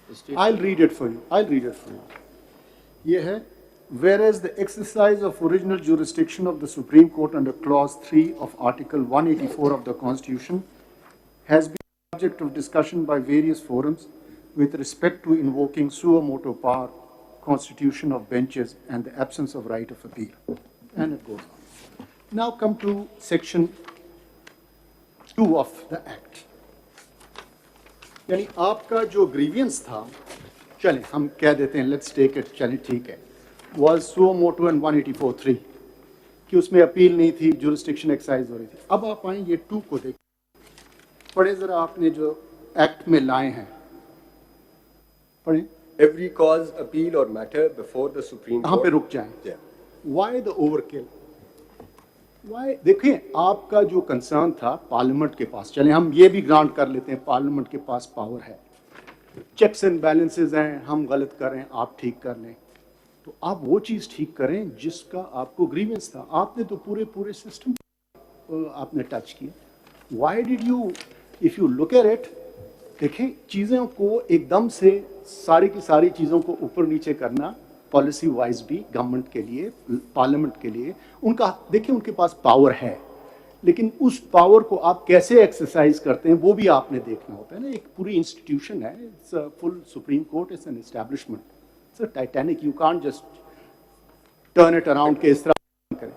I'll read it for you. یہ ہے whereas the exercise of original jurisdiction of the Supreme Court under Clause 3 of Article 184 of the Constitution has been subject of discussion by various forums with respect to invoking suo motu power, constitution of benches, and the absence of right of appeal. And it goes on. Now come to Section 2 of the Act. یعنی آپ کا جو grievance تھا، چلیں ہم کہہ دیتے ہیں لیٹس ٹیک اٹ، چلیں ٹھیک ہے، واز سو موٹو اینڈ 184(3) کہ اس میں اپیل نہیں تھی، جورسڈکشن ایکسرسائز ہو رہی تھی. اب آپ آئیں یہ 2 کو دیکھیں، پڑھیں ذرا آپ نے جو ایکٹ میں لائے ہیں، پڑھیں. Every cause, appeal or matter before the Supreme Court. یہاں پہ رک جائیں. Why the overkill? Why؟ دیکھیں آپ کا جو کنسرن تھا پارلیمنٹ کے پاس، چلیں ہم یہ بھی گرانٹ کر لیتے ہیں پارلیمنٹ کے پاس پاور ہے، چیکس اینڈ بیلنسز ہیں، ہم غلط کر رہے ہیں آپ ٹھیک کر لیں، تو آپ وہ چیز ٹھیک کریں جس کا آپ کو گریوینس تھا. آپ نے تو پورے سسٹم آپ نے ٹچ کیا. Why did you if you look at it, دیکھیں چیزوں کو ایک دم سے ساری کی ساری چیزوں کو اوپر نیچے کرنا پالیسی وائز بھی گورنمنٹ کے لیے، پارلیمنٹ کے لیے، ان کا دیکھیں ان کے پاس پاور ہے، لیکن اس پاور کو آپ کیسے ایکسرسائز کرتے ہیں وہ بھی آپ نے دیکھنا ہوتا ہے نا. ایک پوری انسٹیٹیوشن ہے، it's a full supreme court, it's an establishment, it's a Titanic, you can't just turn it around کہ اس طرح کریں.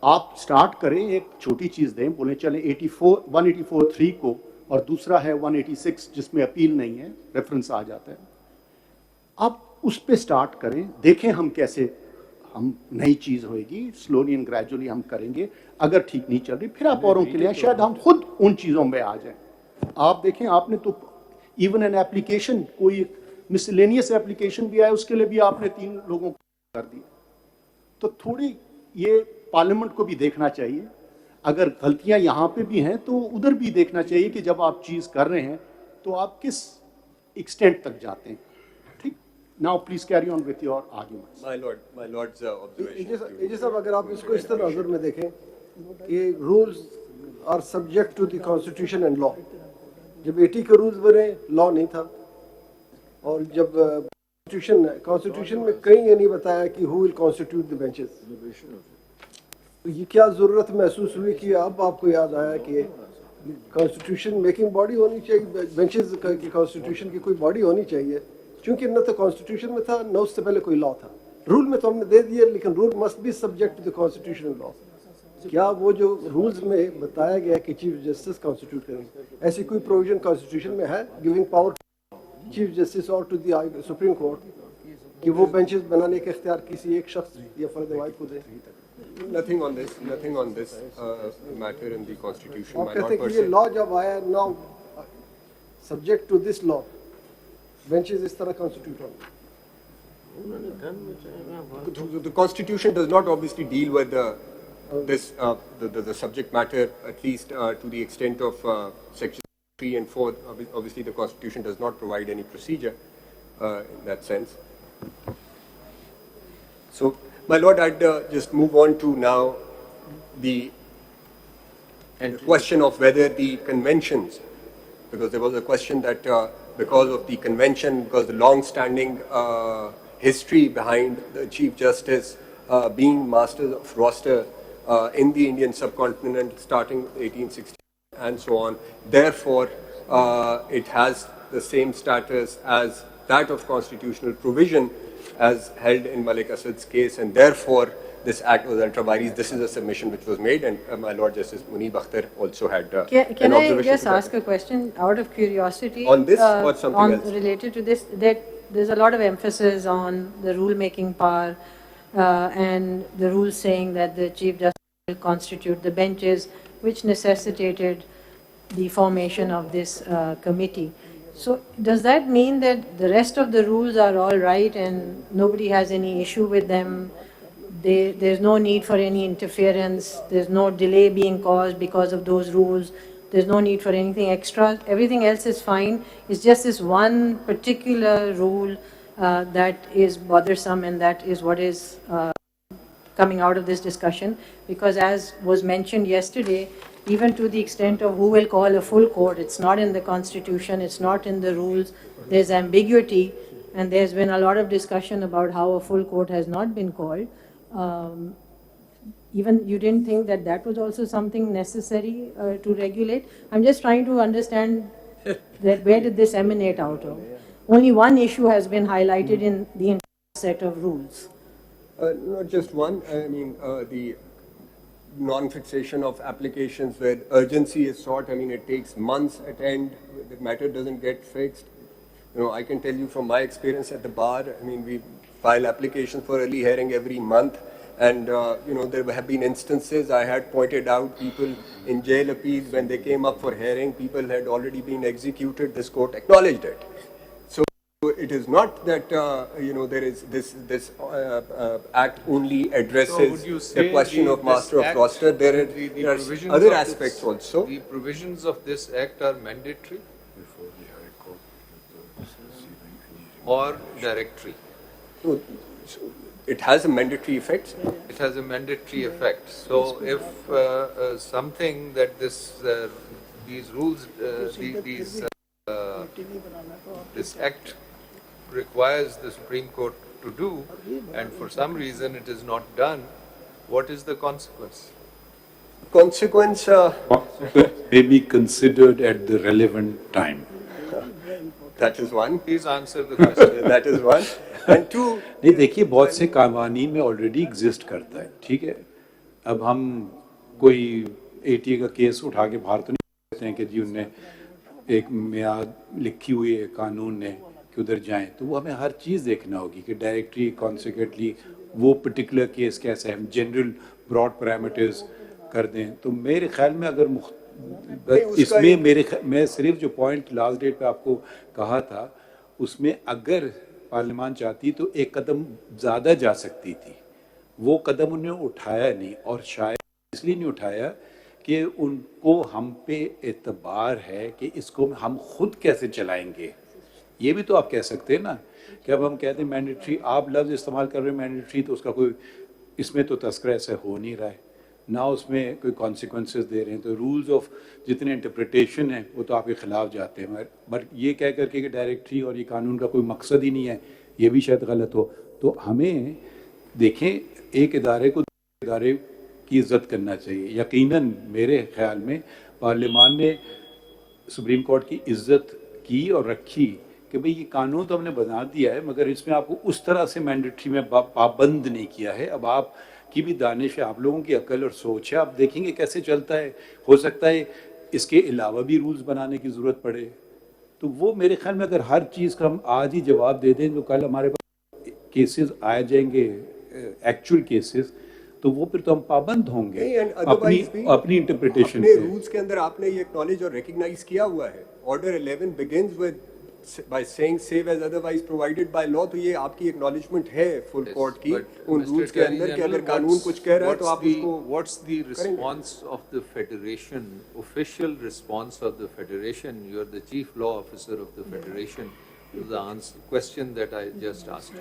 آپ اسٹارٹ کریں ایک چھوٹی چیز دیں، بولیں چلیں 184(3) کو، اور دوسرا ہے 186 جس میں اپیل نہیں ہے، ریفرنس آ جاتا ہے. آپ اس پہ سٹارٹ کریں، دیکھیں ہم کیسے، ہم نئی چیز ہوئے گی، سلولی اینڈ گریجولی ہم کریں گے. اگر ٹھیک نہیں چل رہی پھر آپ اوروں کے لیے شاید ہم خود ان چیزوں میں آ جائیں. آپ دیکھیں آپ نے تو ایون این ایپلیکیشن، کوئی مسلینیس ایپلیکیشن بھی آئے اس کے لیے بھی آپ نے 3 لوگوں کو کر دیا. تو تھوڑی یہ پارلیمنٹ کو بھی دیکھنا چاہیے، اگر غلطیاں یہاں پہ بھی ہیں تو ادھر بھی دیکھنا چاہیے کہ جب آپ چیز کر رہے ہیں تو آپ کس ایکسٹینٹ تک جاتے ہیں. ٹھیک. Now please carry on with your arguments. My lord's observation. ایجے صاحب اگر آپ اس کو اس طرح نظر میں دیکھیں کہ rules are subject to the constitution and law. جب 80 کے رولز بنے لا نہیں تھا، اور جب کانسٹیٹیوشن میں کہیں یہ نہیں بتایا کہ ہو ول کانسٹیٹیوٹ دی بینچز. یہ کیا ضرورت محسوس ہوئی کہ اب آپ کو یاد آیا کہ کانسٹیٹیوشن میکنگ باڈی ہونی چاہیے، بینچز کی کانسٹیٹیوشن کی کوئی باڈی ہونی چاہیے، چونکہ نہ تو کانسٹیٹیوشن میں تھا نہ اس سے پہلے کوئی لا تھا. رول میں تو ہم نے دے دیے، لیکن rule must be subject to the constitution law. کیا وہ جو رولز میں بتایا گیا کہ چیف جسٹس کانسٹیٹیوٹ کریں، ایسی کوئی پروویژن کانسٹیٹیوشن میں ہے گیونگ پاور چیف جسٹس اور ٹو دی سپریم کورٹ کہ وہ بینچز بنانے کا اختیار کسی ایک شخص یا فرد واحد کو دے؟ Nothing on this matter in the constitution. آپ کہتے ہیں کہ یہ لا جب آیا نا subject to this law benches اس طرح کانسٹیٹیوٹ ہوں. The constitution does not obviously deal with the subject matter, at least to the extent of section 3 and 4. Obviously the constitution does not provide any procedure in that sense. So my lord, I'd just move on to now the question of whether the conventions, because there was a question that because of the convention, because the long-standing history behind the Chief Justice being masters of roster in the Indian subcontinent starting 1860 and so on, therefore it has the same status as that of constitutional provision as held in Malik Asad's case, and therefore this act was ultra vires. This is a submission which was made, and my Lord Justice Munib Akhtar also had Can I just ask a question out of curiosity? On this or something else? Related to this, that there's a lot of emphasis on the rule-making power and the rules saying that the Chief Justice will constitute the benches, which necessitated the formation of this committee. So does that mean that the rest of the rules are all right and nobody has any issue with them? There's no need for any interference, there's no delay being caused because of those rules, there's no need for anything extra, everything else is fine, it's just this one particular rule that is bothersome, and that is what is coming out of this discussion, because as was mentioned yesterday, even to the extent of who will call a full court. It's not in the constitution, it's not in the rules. There's ambiguity, and there's been a lot of discussion about how a full court has not been called. Even you didn't think that that was also something necessary to regulate? I'm just trying to understand that where did this emanate out of? Only one issue has been highlighted in the entire set of rules. Not just one. I mean, the non-fixation of applications where urgency is sought. I mean, it takes months at end. The matter doesn't get fixed. You know, I can tell you from my experience at the bar. I mean, we file applications for early hearing every month, and you know, there have been instances I had pointed out. People in jail appeals, when they came up for hearing, people had already been executed. This court acknowledged it. It is not that you know, there is this act only addresses the question of master of roster. There are other aspects also. The provisions of this act are mandatory or directory. So it has a mandatory effect. It has a mandatory effect. So if something that these rules, this act requires the Supreme Court to do, and for some reason it is not done, what is the consequence? Consequence may be considered at the relevant time. that is one. Please answer the question. That is one. And two. नहीं, देखिए बहुत से कानूनी में already exist करता है, ठीक है. अब हम कोई एटीए का केस उठा के बाहर तो नहीं कहते हैं कि जी उनने एक मियाद लिखी हुई है कानून ने कि उधर जाएं, तो वो हमें हर चीज़ देखना होगी कि डायरेक्टली कॉन्सिक्वेंटली वो पर्टिकुलर केस कैसा है, हम जनरल ब्रॉड पैरामीटर्स कर दें. तो मेरे ख्याल में अगर इसमें मैं सिर्फ जो पॉइंट लास्ट डेट पे आपको कहा था, उसमें अगर पार्लियामान चाहती तो एक कदम ज़्यादा जा सकती थी. वो कदम उन्होंने उठाया नहीं, और शायद इसलिए नहीं उठाया कि उनको हम पे एतबार है कि इसको हम खुद कैसे चलाएंगे. ये भी तो आप कह सकते हैं ना कि अब हम कहते हैं मैंडेटरी, आप लफ्ज़ इस्तेमाल कर रहे हैं मैंडेटरी, तो उसका कोई इसमें तो तस्करा ऐसा हो नहीं रहा है ना, उसमें कोई कॉन्सिक्वेंसेस दे रहे हैं. तो रूल्स ऑफ जितने इंटरप्रिटेशन है वो तो आपके ख़िलाफ़ जाते हैं. बट ये कह करके कि डायरेक्टरी और ये कानून का कोई मकसद ही नहीं है, ये भी शायद गलत हो. तो हमें देखें, एक इदारे को इदारे की इज़्ज़त करना चाहिए. यकीनन मेरे ख़्याल में पार्लियामान ने सुप्रीम कोर्ट की इज़्ज़त की और रखी कि भाई ये कानून तो हमने बना दिया है, मगर इसमें आपको उस तरह से मैंडेटरी में पाबंद नहीं किया है. अब आप की भी दानिश है, आप लोगों की अकल और सोच है, आप देखेंगे कैसे चलता है. हो सकता है इसके अलावा भी रूल्स बनाने की ज़रूरत पड़े. तो वो मेरे ख्याल में अगर हर चीज़ का हम आज ही जवाब दे दें, तो कल हमारे पास केसेस आ जाएंगे, एक्चुअल केसेस, तो वो फिर तो हम पाबंद होंगे अपनी इंटरप्रिटेशन पे. रूल्स के अंदर आपने ये एक्नॉलेज और रिकग्नाइज किया हुआ है. Order 11 begins with by saying save as otherwise provided by law. तो ये आपकी एक्नॉलेजमेंट है फुल कोर्ट की उन रूल्स के अंदर कि अगर कानून कुछ कह रहा है तो आप उसको. What's the response of the federation, official response of the federation? You're the chief law officer of the federation. To the question that I just asked.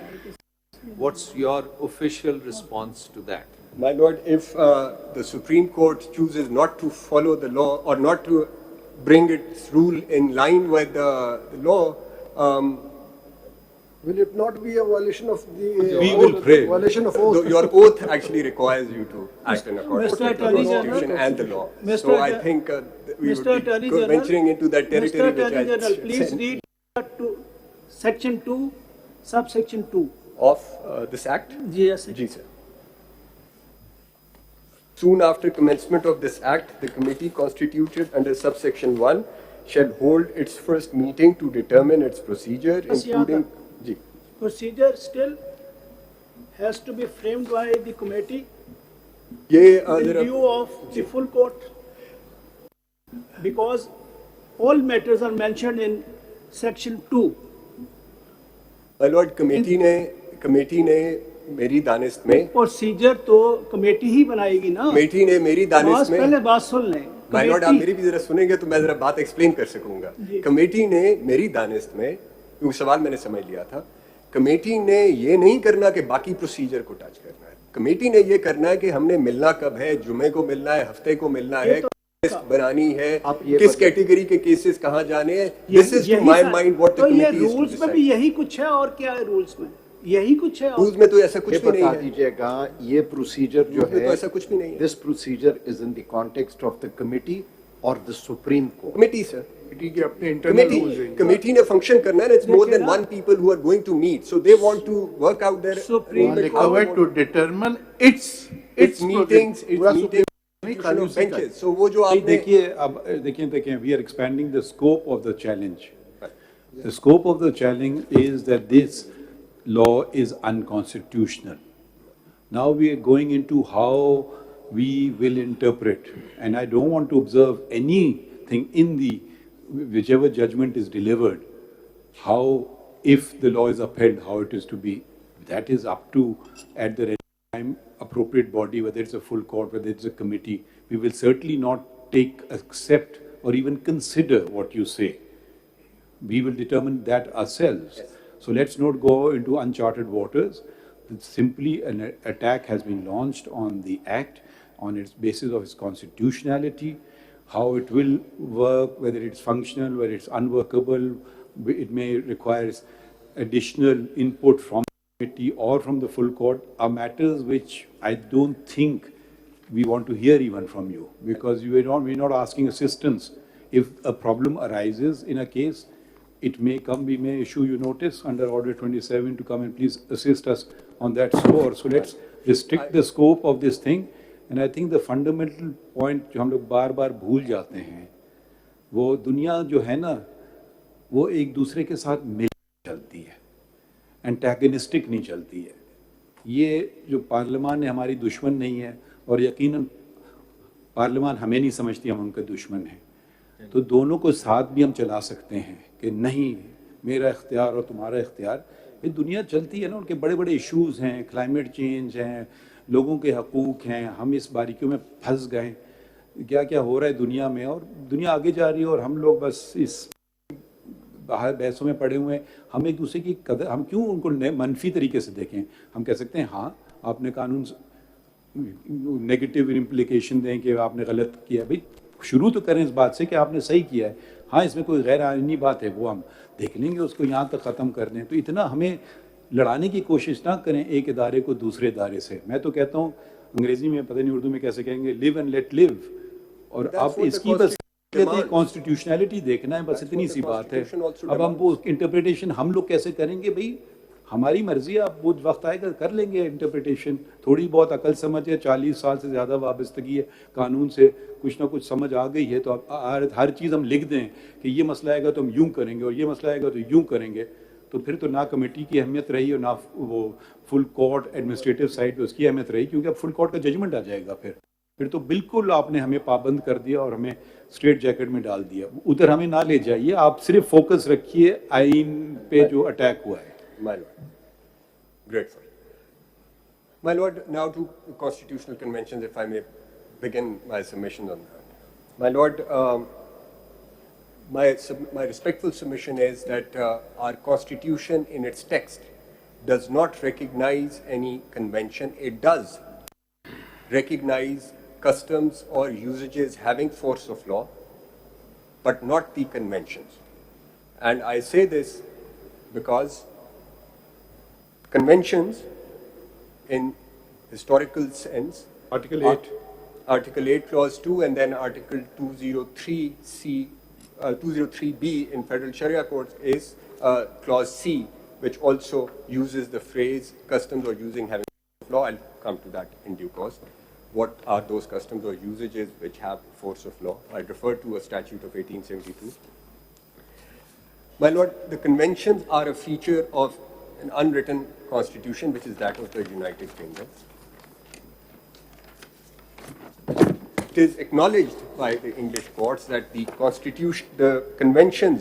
What's your official response to that? My lord, if the Supreme Court chooses not to follow the law or not to bring its rule in line with the law, will it not be a violation of the We will pray. violation of oath? your oath actually requires you to act in accordance with the Constitution and the law. So I think we would be venturing into that territory Mr. Attorney which I General, please said. read to section 2, subsection 2. Of this act? Yes. Ji, sir. Soon after commencement of this act, the committee constituted under subsection 1 shall hold its first meeting to determine its procedure, including. Ji. Procedure still has to be framed by the committee in view of the full court, because all matters are mentioned in section 2. My lord, committee ने मेरी दानिश में procedure तो committee ही बनाएगी ना. Committee ने मेरी दानिश में, पहले बात सुन लें. माय लॉर्ड, आप मेरी भी जरा सुनेंगे तो मैं जरा बात एक्सप्लेन कर सकूंगा. कमेटी ने मेरी दानिश में, क्योंकि सवाल मैंने समझ लिया था, कमेटी ने ये नहीं करना कि बाकी प्रोसीजर को टच करना है. कमेटी ने ये करना है कि हमने मिलना कब है, जुमे को मिलना है, हफ्ते को मिलना है, बनानी है, आप ये किस बताइए। कैटेगरी के केसेस कहाँ जाने हैं, this is to my mind what the तो ये कमिटी इज रूल्स में भी यही कुछ है और क्या है रूल्स में? यही कुछ है और रूल्स में तो ऐसा कुछ ये भी नहीं बता है, दीजिएगा ये प्रोसीजर जो रूल्स में है तो ऐसा कुछ भी नहीं है। This procedure is in the context of the committee और the supreme court committee sir, के अपने इंटरनल रूल्स हैं। कमिटी ने फंक्शन करना है, it's more than one people who are going to meet, so they want to work out there Supreme Covered to determine its meetings, benches. So वो जो नहीं, आपने देखिए अब देखिए we are expanding the scope of the challenge. The scope of the challenge is that this law is unconstitutional. Now we are going into how we will interpret, and I don't want to observe anything in the whichever judgment is delivered, how if the law is upheld, how it is to be. That is up to at the time appropriate body, whether it's a full court, whether it's a committee. We will certainly not accept or even consider what you say. We will determine that ourselves. So let's not go into uncharted waters. It's simply an attack has been launched on the act on its basis of its constitutionality, how it will work, whether it's functional, whether it's unworkable, it may require additional input from the committee or from the full court, are matters which I don't think we want to hear even from you, because we're not asking assistance. If a problem arises in a case, it may come, we may issue you notice under Order 27 to come and please assist us on that score. So let's restrict the scope of this thing. And I think the fundamental point जो हम लोग बार बार भूल जाते हैं, वो दुनिया जो है ना, वो एक दूसरे के साथ मिल चलती है, एंटेगनिस्टिक नहीं चलती है. ये जो पार्लियामान है हमारी दुश्मन नहीं है, और यकीनन पार्लियामान हमें नहीं समझती हम उनके दुश्मन हैं. तो दोनों को साथ भी हम चला सकते हैं कि नहीं मेरा इख्तियार और तुम्हारा इख्तियार. ये दुनिया चलती है ना, उनके बड़े बड़े इश्यूज़ हैं, क्लाइमेट चेंज हैं, लोगों के हकूक़ हैं. हम इस बारीकियों में फंस गए, क्या क्या हो रहा है दुनिया में, और दुनिया आगे जा रही है और हम लोग बस इस बाहर बहसों में पड़े हुए हैं. हम एक दूसरे की कदर, हम क्यों उनको मनफी तरीके से देखें. हम कह सकते हैं हाँ आपने कानून नेगेटिव इम्प्लीकेशन दें कि आपने गलत किया. भाई शुरू तो करें इस बात से कि आपने सही किया है. हाँ इसमें कोई गैर आईनी बात है वो हम देख लेंगे, उसको यहाँ तक ख़त्म कर दें. तो इतना हमें लड़ाने की कोशिश ना करें एक इदारे को दूसरे इदारे से. मैं तो कहता हूँ अंग्रेजी में पता नहीं उर्दू में कैसे कहेंगे, लिव एंड लेट लिव. और अब इसकी बस कॉन्स्टिट्यूशनैलिटी देखना है, बस इतनी सी बात है. अब हम वो इंटरप्रिटेशन हम लोग कैसे करेंगे, भाई हमारी मर्जी है. अब वो वक्त आएगा कर लेंगे इंटरप्रिटेशन. थोड़ी बहुत अकल समझ है, 40 साल से ज़्यादा वाबस्तगी है कानून से, कुछ ना कुछ समझ आ गई है, तो अब हर चीज़ हम लिख दें कि ये मसला आएगा तो हम यूँ करेंगे और ये मसला आएगा तो यूँ करेंगे. तो फिर तो ना कमेटी की अहमियत रही और ना वो फुल कोर्ट एडमिनिस्ट्रेटिव साइड पे उसकी अहमियत रही, क्योंकि अब फुल कोर्ट का जजमेंट आ जाएगा. फिर तो बिल्कुल आपने हमें पाबंद कर दिया और हमें स्ट्रेट जैकेट में डाल दिया. उधर हमें ना ले जाइए, आप सिर्फ फोकस रखिए आइन पे जो अटैक हुआ है. My lord. Grateful. My lord, now to constitutional conventions, if I may begin my submission on that. My lord, my respectful submission is that our constitution in its text does not recognize any convention. It does recognize customs or usages having force of law, but not the conventions. And I say this because conventions in historical sense, Article 8. Article 8 clause 2 and then Article 203C, 203B in federal Sharia courts is clause C, which also uses the phrase customs or using having force of law. I'll come to that in due course. What are those customs or usages which have force of law? I refer to a statute of 1872. My lord, the conventions are a feature of an unwritten constitution, which is that of the United Kingdom. It is acknowledged by the English courts that the conventions